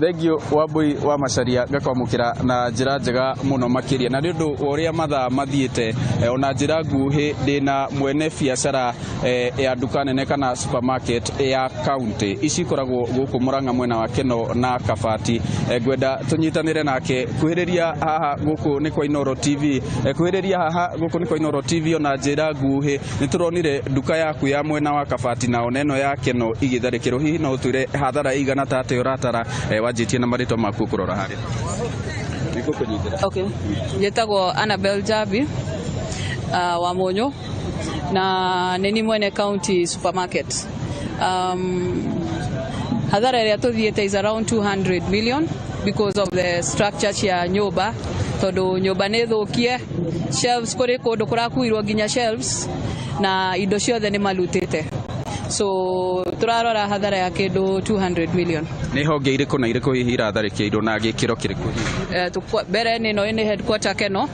Thengio Wambui wa Macharia ngakwamukira na njira njega muno makiria na ndu uria mathaa mathiite ona njira nguhi ndina mwene biacara ya duka nene kana supermarket ya county ici koragwo guku Murang'a mwena wa Keno na Kabati ngwenda tunyitanire nake kuhiriria haha guku ni kwa Inooro TV kuhiriria haha guku ni kwa Inooro TV ona njira nguhi nituronire duka yaku ya mwena wa Kabati na oneno ya Keno igitharikiro hihi no utwire hathara igana tate uratara wajitie na marito maku kurora hari niko kunyitira. Okay, njitagwo Annabel Jabi wa Monyo na nini mwene county supermarket. Hadhara ya tuthiete is around 200 million because of the structure ya nyoba tondu nyoba ne thukie shelves kuri kundu kurakuirwo ginya shelves na indo ciothe ni malutite. So turarora hadhara ya kindu 200 million. Ni honge iriko na iriko hihi iratharĩkia indo na gĩkĩro kĩrĩkũ hihi? Mbere nĩ no nĩ headquarter Keno,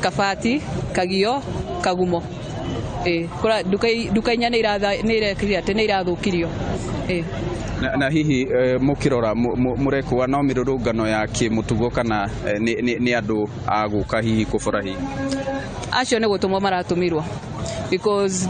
Kabati, Kagio, Kagumo. Kura duka inya nĩ irekire ati nĩ irathukirio. Na hihi mukirora murekwa no mirurungano ya kimutugo kana ni andu aguka hihi kubora hihi acio nĩ gũtumwo maratumirwo because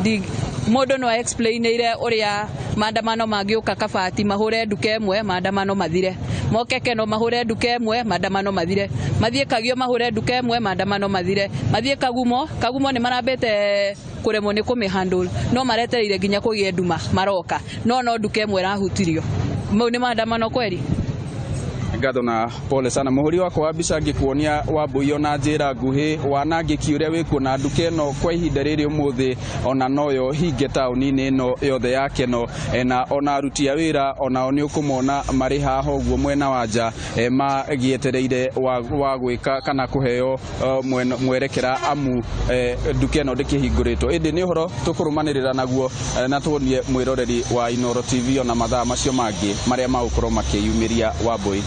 mundu no explain ire uria maandamano magiuka Kabati mahure duka imwe maandamano mathire moke Keno mahure duka imwe maandamano mathire mathie Kagio mahure duka imwe maandamano mathire mathie Kagumo ni marambete kuremwo ni kumihandle no maretereire ginya kugie nduma maroka no duka imwe rahutirio mau ni maandamano kweli. Ngatho na pole sana muhuri wakwa wa mbica ngikuonia Wambui ona njira nguhi wanangiki uria wikuona duka ino kwa ihinda riri umuthi ona noyo hinge tauni-ini ino yothe ya Keno na ona aruti a wira ona oni ukumona mari haha uguo mwena wa nja magietereire wa gwika kana kuheo mwerekera amu duka ino ndikihinguritwo indi ni uhoro tukurumanirira naguo na tuonie mwiroreri wa Inooro TV ona mathaa macio mangi maria magukorwo makiyumiria Wambui.